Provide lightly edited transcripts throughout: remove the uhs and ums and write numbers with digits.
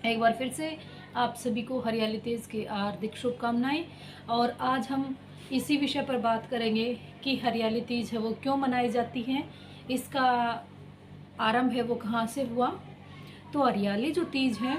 एक बार फिर से आप सभी को हरियाली तेज की हार्दिक शुभकामनाएं। और आज हम इसी विषय पर बात करेंगे कि हरियाली तीज है वो क्यों मनाई जाती है, इसका आरंभ है वो कहाँ से हुआ। तो हरियाली जो तीज है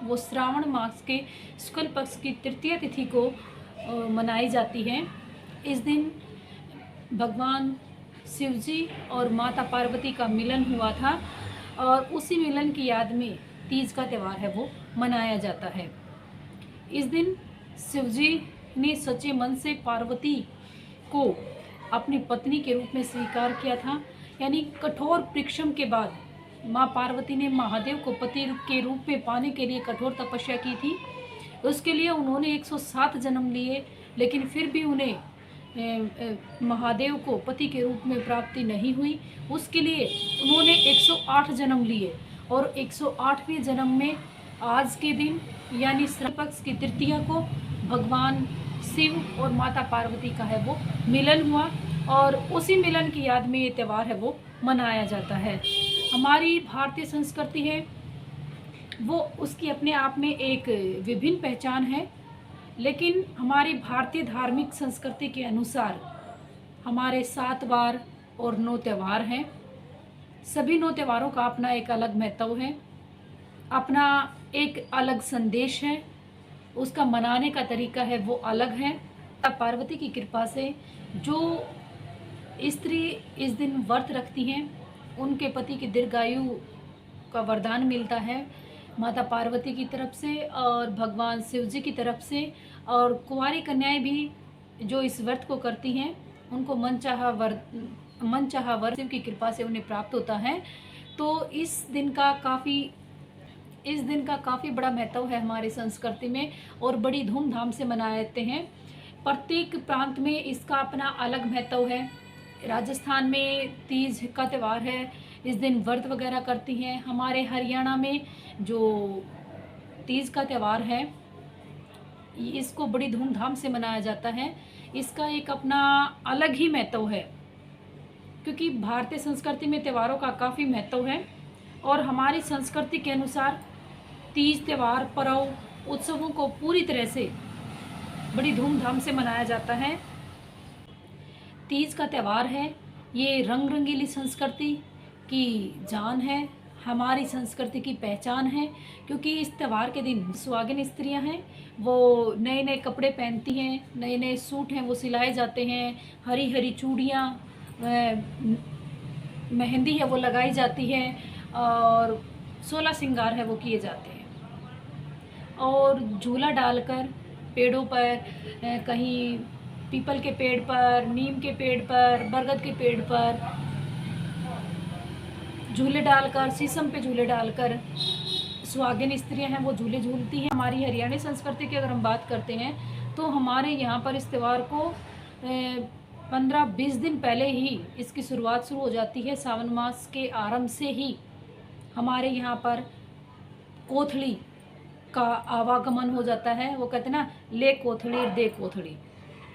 वो श्रावण मास के शुक्ल पक्ष की तृतीय तिथि को मनाई जाती है। इस दिन भगवान शिव जी और माता पार्वती का मिलन हुआ था और उसी मिलन की याद में तीज का त्यौहार है वो मनाया जाता है। इस दिन शिव जी ने सच्चे मन से पार्वती को अपनी पत्नी के रूप में स्वीकार किया था। यानी कठोर परिश्रम के बाद माँ पार्वती ने महादेव को पति के रूप में पाने के लिए कठोर तपस्या की थी। उसके लिए उन्होंने 107 जन्म लिए, लेकिन फिर भी उन्हें महादेव को पति के रूप में प्राप्ति नहीं हुई। उसके लिए उन्होंने 108 जन्म लिए और 108वें जन्म में आज के दिन यानी श्रावण पक्ष की तृतीया को भगवान शिव और माता पार्वती का है वो मिलन हुआ और उसी मिलन की याद में ये त्यौहार है वो मनाया जाता है। हमारी भारतीय संस्कृति है वो उसकी अपने आप में एक विभिन्न पहचान है, लेकिन हमारी भारतीय धार्मिक संस्कृति के अनुसार हमारे 7 वार और 9 त्यौहार हैं। सभी 9 त्योहारों का अपना एक अलग महत्व है, अपना एक अलग संदेश है, उसका मनाने का तरीका है वो अलग है। पार्वती की कृपा से जो स्त्री इस दिन व्रत रखती हैं उनके पति की दीर्घायु का वरदान मिलता है माता पार्वती की तरफ से और भगवान शिव जी की तरफ से। और कुंवारी कन्याएं भी जो इस व्रत को करती हैं उनको मनचाहा वर शिव की कृपा से उन्हें प्राप्त होता है। तो इस दिन का काफ़ी बड़ा महत्व है हमारी संस्कृति में और बड़ी धूमधाम से मनाए जाते हैं। प्रत्येक प्रांत में इसका अपना अलग महत्व है। राजस्थान में तीज का त्यौहार है, इस दिन व्रत वगैरह करती हैं। हमारे हरियाणा में जो तीज का त्यौहार है इसको बड़ी धूमधाम से मनाया जाता है। इसका एक अपना अलग ही महत्व है क्योंकि भारतीय संस्कृति में त्योहारों का काफ़ी महत्व है और हमारी संस्कृति के अनुसार तीज त्यौहार पर्व उत्सवों को पूरी तरह से बड़ी धूमधाम से मनाया जाता है। तीज का त्यौहार है ये रंग रंगीली संस्कृति की जान है, हमारी संस्कृति की पहचान है। क्योंकि इस त्यौहार के दिन सुहागिन स्त्रियां हैं वो नए नए कपड़े पहनती हैं, नए नए सूट हैं वो सिलाए जाते हैं, हरी हरी चूड़ियाँ मेहंदी है वो लगाई जाती है और 16 श्रृंगार है वो किए जाते हैं। और झूला डालकर पेड़ों पर कहीं पीपल के पेड़ पर, नीम के पेड़ पर, बरगद के पेड़ पर झूले डालकर, शीशम पे झूले डालकर सुहागिन स्त्रियां हैं वो झूले झूलती हैं। हमारी हरियाणवी संस्कृति की अगर हम बात करते हैं तो हमारे यहाँ पर इस त्यौहार को 15-20 दिन पहले ही इसकी शुरुआत शुरू हो जाती है। सावन मास के आरंभ से ही हमारे यहाँ पर कोथड़ी का आवागमन हो जाता है। वो कहते हैं ना, ले कोथड़ी दे कोथड़ी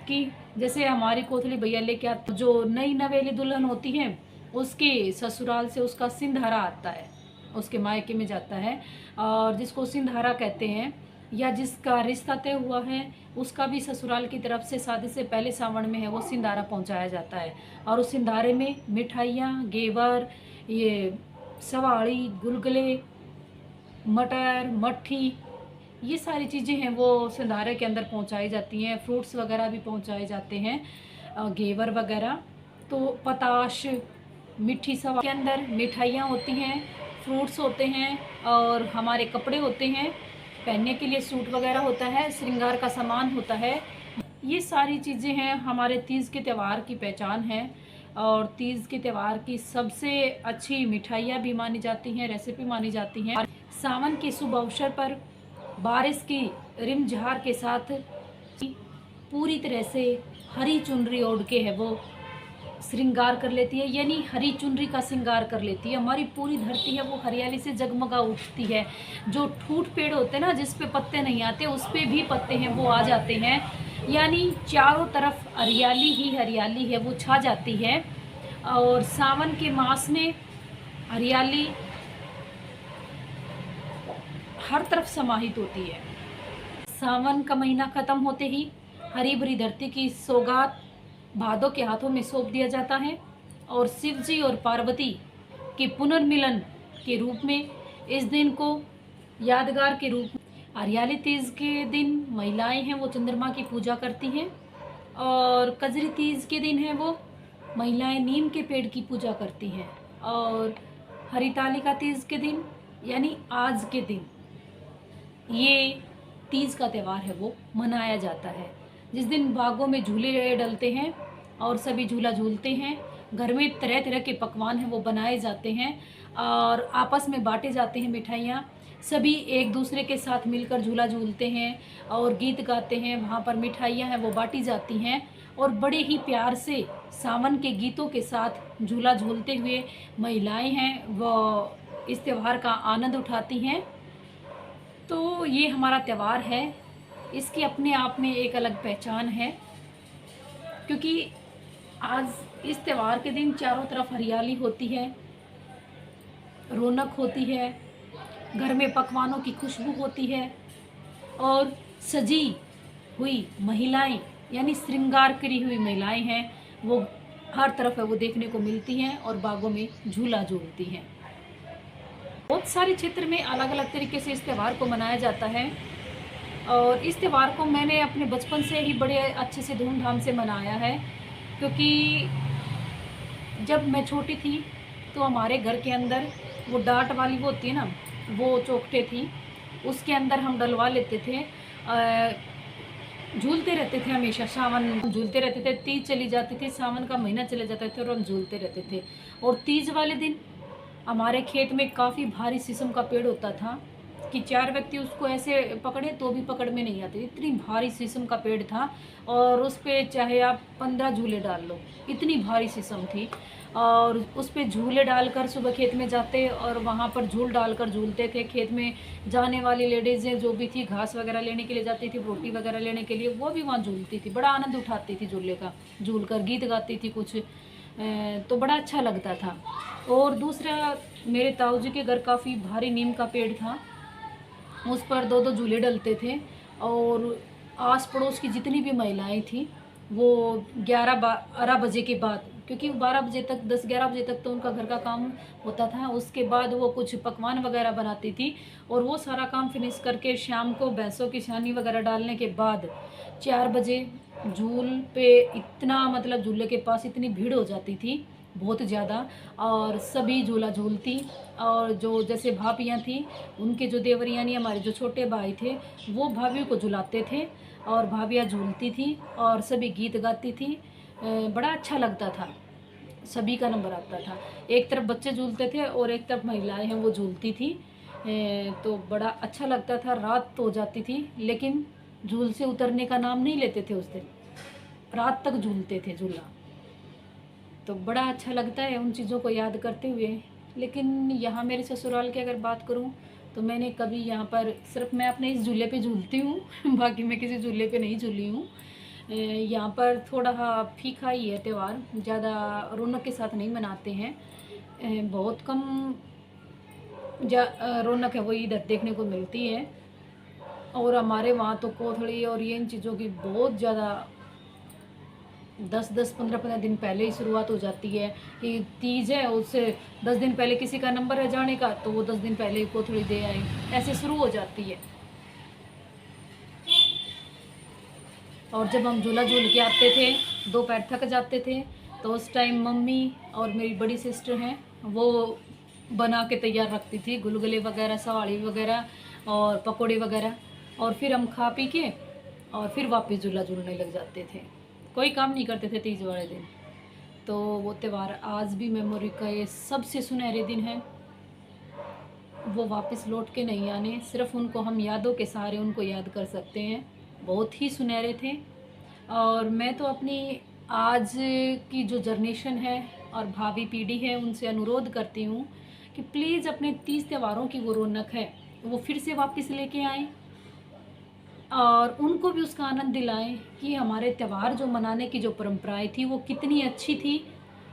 कि जैसे हमारी कोथड़ी भैया लेके आते, जो नई नवेली दुल्हन होती है उसके ससुराल से उसका सिंधारा आता है, उसके मायके में जाता है और जिसको सिंधारा कहते हैं या जिसका रिश्ता तय हुआ है उसका भी ससुराल की तरफ से शादी से पहले सावन में है वो सिंधारा पहुंचाया जाता है। और उस सिंधारे में मिठाइयाँ, घेवर, ये सवाड़ी, गुलगुले, मटर, मट्ठी, ये सारी चीज़ें हैं वो सिंधारे के अंदर पहुंचाई जाती हैं। फ्रूट्स वगैरह भी पहुंचाए जाते हैं, घेवर वगैरह। तो पताश, मिठी सवा के अंदर मिठाइयाँ होती हैं, फ्रूट्स होते हैं और हमारे कपड़े होते हैं, पहनने के लिए सूट वगैरह होता है, श्रृंगार का सामान होता है। ये सारी चीज़ें हैं हमारे तीज के त्यौहार की पहचान है। और तीज के त्यौहार की सबसे अच्छी मिठाइयाँ भी मानी जाती हैं, रेसिपी मानी जाती हैं। सावन के शुभ अवसर पर बारिश की रिमझार के साथ पूरी तरह से हरी चुनरी ओढ़ के है वो श्रृंगार कर लेती है, यानी हरी चुनरी का श्रृंगार कर लेती है। हमारी पूरी धरती है वो हरियाली से जगमगा उठती है। जो ठूठ पेड़ होते हैं ना जिस पे पत्ते नहीं आते उस पे भी पत्ते हैं वो आ जाते हैं, यानी चारों तरफ हरियाली ही हरियाली है वो छा जाती है। और सावन के मास में हर तरफ समाहित होती है। सावन का महीना ख़त्म होते ही हरी भरी धरती की सौगात भादों के हाथों में सौंप दिया जाता है और शिव जी और पार्वती के पुनर्मिलन के रूप में इस दिन को यादगार के रूप में हरियाली तीज के दिन महिलाएं हैं वो चंद्रमा की पूजा करती हैं और कजरी तीज के दिन है वो महिलाएं नीम के पेड़ की पूजा करती हैं और हरितालिका तीज के दिन यानी आज के दिन ये तीज का त्यौहार है वो मनाया जाता है, जिस दिन बागों में झूले डलते हैं और सभी झूला झूलते हैं। घर में तरह तरह के पकवान हैं वो बनाए जाते हैं और आपस में बांटे जाते हैं मिठाइयाँ। सभी एक दूसरे के साथ मिलकर झूला झूलते हैं और गीत गाते हैं। वहाँ पर मिठाइयाँ हैं वो बांटी जाती हैं और बड़े ही प्यार से सावन के गीतों के साथ झूला झूलते हुए महिलाएं हैं वो इस त्यौहार का आनंद उठाती हैं। तो ये हमारा त्यौहार है, इसकी अपने आप में एक अलग पहचान है, क्योंकि आज इस त्यौहार के दिन चारों तरफ हरियाली होती है, रौनक होती है, घर में पकवानों की खुशबू होती है और सजी हुई महिलाएं यानी श्रृंगार करी हुई महिलाएं हैं वो हर तरफ है वो देखने को मिलती हैं और बागों में झूला झूलती हैं। बहुत सारे क्षेत्र में अलग अलग तरीके से इस त्यौहार को मनाया जाता है और इस त्यौहार को मैंने अपने बचपन से ही बड़े अच्छे से धूमधाम से मनाया है, क्योंकि जब मैं छोटी थी तो हमारे घर के अंदर वो डाट वाली वो होती है ना, वो चौखटे थी, उसके अंदर हम डलवा लेते थे, झूलते रहते थे हमेशा। सावन झूलते रहते थे, तीज चली जाती थी, सावन का महीना चले जाता था और हम झूलते रहते थे। और तीज वाले दिन हमारे खेत में काफ़ी भारी शीशम का पेड़ होता था कि 4 व्यक्ति उसको ऐसे पकड़े तो भी पकड़ में नहीं आते, इतनी भारी शीशम का पेड़ था और उस पर चाहे आप 15 झूले डाल लो, इतनी भारी शीशम थी। और उस पर झूले डालकर सुबह खेत में जाते और वहाँ पर झूल डालकर झूलते थे। खेत में जाने वाली लेडीज़ें जो भी थी घास वगैरह लेने के लिए जाती थी, रोटी वगैरह लेने के लिए, वो भी वहाँ झूलती थी, बड़ा आनंद उठाती थी झूले का, झूल कर गीत गाती थी कुछ, तो बड़ा अच्छा लगता था। और दूसरा, मेरे ताऊ जी के घर काफ़ी भारी नीम का पेड़ था, उस पर 2-2 झूले डलते थे और आस पड़ोस की जितनी भी महिलाएं थी वो 11-12 बजे के बाद, क्योंकि 12 बजे तक 10-11 बजे तक तो उनका घर का काम होता था, उसके बाद वो कुछ पकवान वगैरह बनाती थी और वो सारा काम फिनिश करके शाम को भैंसों की छानी वगैरह डालने के बाद 4 बजे झूल पे इतना, मतलब झूले के पास इतनी भीड़ हो जाती थी बहुत ज़्यादा, और सभी झूला झूलती। और जो जैसे भाभियाँ थी उनके जो देवरियाँ यानी हमारे जो छोटे भाई थे वो भाभियों को झुलाते थे और भाभियाँ झूलती थी और सभी गीत गाती थी। बड़ा अच्छा लगता था, सभी का नंबर आता था। एक तरफ बच्चे झूलते थे और एक तरफ महिलाएं हैं वो झूलती थी, तो बड़ा अच्छा लगता था। रात तो हो जाती थी लेकिन झूल से उतरने का नाम नहीं लेते थे, उस दिन रात तक झूलते थे झूला, तो बड़ा अच्छा लगता है उन चीज़ों को याद करते हुए। लेकिन यहाँ मेरे ससुराल की अगर बात करूँ तो मैंने कभी यहाँ पर सिर्फ मैं अपने इस झूले पे झूलती हूँ बाकी मैं किसी झूले पे नहीं झूली हूँ। यहाँ पर थोड़ा फीका ही है त्यौहार, ज़्यादा रौनक के साथ नहीं मनाते हैं, बहुत कम रौनक है वो इधर देखने को मिलती है। और हमारे वहाँ तो कोथड़ी और ये इन चीज़ों की बहुत ज़्यादा 10-10, 15-15 दिन पहले ही शुरुआत हो जाती है कि तीज है, उससे 10 दिन पहले किसी का नंबर है जाने का तो वो 10 दिन पहले ही कोथड़ी दे आए, ऐसे शुरू हो जाती है। और जब हम झूला झूल के आते थे दोपहर थक जाते थे तो उस टाइम मम्मी और मेरी बड़ी सिस्टर हैं वो बना के तैयार रखती थी गुलगुले वगैरह, सवाड़ी वगैरह और पकौड़े वगैरह, और फिर हम खा पी के और फिर वापस झूला झूलने लग जाते थे। कोई काम नहीं करते थे तीज वाले दिन। तो वो त्यौहार आज भी मेमोरी का ये सबसे सुनहरे दिन है, वो वापस लौट के नहीं आने, सिर्फ उनको हम यादों के सहारे उनको याद कर सकते हैं। बहुत ही सुनहरे थे। और मैं तो अपनी आज की जो जनरेशन है और भावी पीढ़ी है उनसे अनुरोध करती हूँ कि प्लीज़ अपने तीज त्योहारों की वो रौनक है वो फिर से वापस लेके आएँ और उनको भी उसका आनंद दिलाएं कि हमारे त्यौहार जो मनाने की जो परंपराएं थी वो कितनी अच्छी थी।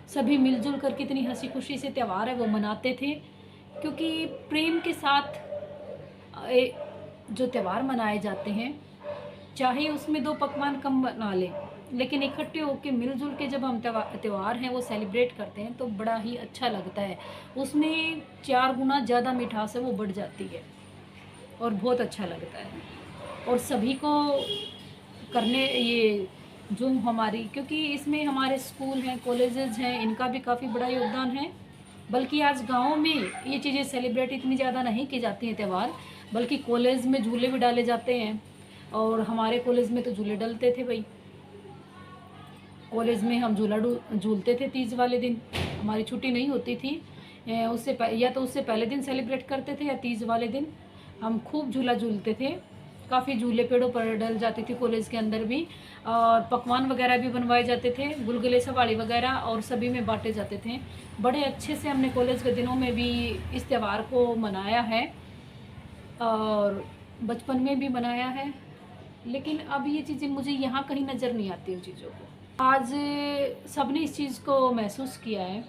सभी मिलजुल कर कितनी हंसी खुशी से त्यौहार है वो मनाते थे, क्योंकि प्रेम के साथ जो त्यौहार मनाए जाते हैं, चाहे उसमें 2 पकवान कम बना लें, लेकिन इकट्ठे होके मिल-जुल के जब हम त्योहार हैं वो सेलिब्रेट करते हैं तो बड़ा ही अच्छा लगता है। उसमें 4 गुना ज़्यादा मिठास है वो बढ़ जाती है और बहुत अच्छा लगता है। और सभी को करने ये जो हमारी, क्योंकि इसमें हमारे स्कूल हैं, कॉलेजेस हैं, इनका भी काफ़ी बड़ा योगदान है। बल्कि आज गाँव में ये चीज़ें सेलिब्रेट इतनी ज़्यादा नहीं की जाती हैं त्यौहार, बल्कि कॉलेज में झूले भी डाले जाते हैं। और हमारे कॉलेज में तो झूले डलते थे भाई, कॉलेज में हम झूलते थे तीज वाले दिन, हमारी छुट्टी नहीं होती थी। या तो उससे पहले दिन सेलिब्रेट करते थे या तीज वाले दिन हम खूब झूला झूलते थे। काफ़ी झूले पेड़ों पर डल जाती थी कॉलेज के अंदर भी, और पकवान वगैरह भी बनवाए जाते थे, गुलगुले सवाड़ी वगैरह, और सभी में बांटे जाते थे। बड़े अच्छे से हमने कॉलेज के दिनों में भी इस त्यौहार को मनाया है और बचपन में भी मनाया है। लेकिन अब ये चीज़ें मुझे यहाँ कहीं नज़र नहीं आती उन चीज़ों को। आज सबने इस चीज़ को महसूस किया है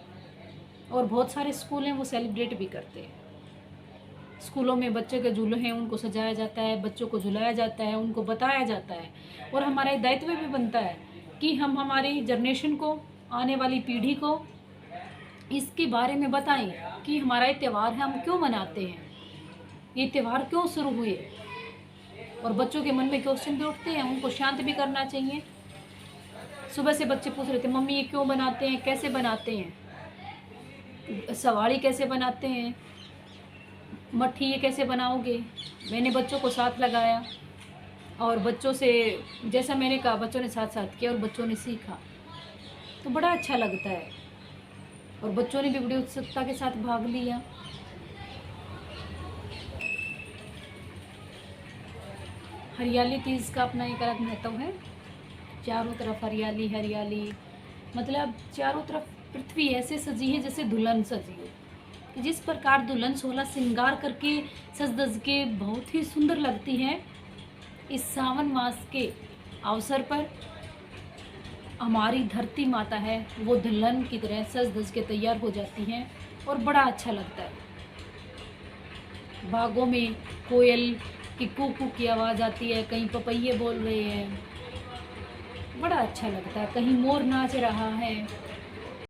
और बहुत सारे स्कूल हैं वो सेलिब्रेट भी करते हैं। स्कूलों में बच्चे के झूले हैं उनको सजाया जाता है, बच्चों को झुलाया जाता है, उनको बताया जाता है। और हमारा दायित्व भी बनता है कि हम हमारी जनरेशन को, आने वाली पीढ़ी को इसके बारे में बताएं कि हमारा ये त्यौहार है, हम क्यों मनाते हैं, ये त्यौहार क्यों शुरू हुए। और बच्चों के मन में क्वेश्चन भी उठते हैं, उनको शांत भी करना चाहिए। सुबह से बच्चे पूछ रहे थे, मम्मी ये क्यों बनाते हैं, कैसे बनाते हैं, सवाड़ी कैसे बनाते हैं, मट्ठी ये कैसे बनाओगे। मैंने बच्चों को साथ लगाया और बच्चों से जैसा मैंने कहा बच्चों ने साथ साथ किया और बच्चों ने सीखा, तो बड़ा अच्छा लगता है। और बच्चों ने भी बड़ी उत्सुकता के साथ भाग लिया। हरियाली तीज का अपना एक अलग महत्व है। चारों तरफ हरियाली हरियाली, मतलब चारों तरफ पृथ्वी ऐसे सजी है जैसे दुल्हन सजी हो। जिस प्रकार दुल्हन 16 श्रृंगार करके सज धज के बहुत ही सुंदर लगती है, इस सावन मास के अवसर पर हमारी धरती माता है वो दुल्हन की तरह सज धज के तैयार हो जाती हैं और बड़ा अच्छा लगता है। बागों में कोयल की कू की आवाज़ आती है, कहीं पपैये बोल रहे हैं, बड़ा अच्छा लगता है, कहीं मोर नाच रहा है।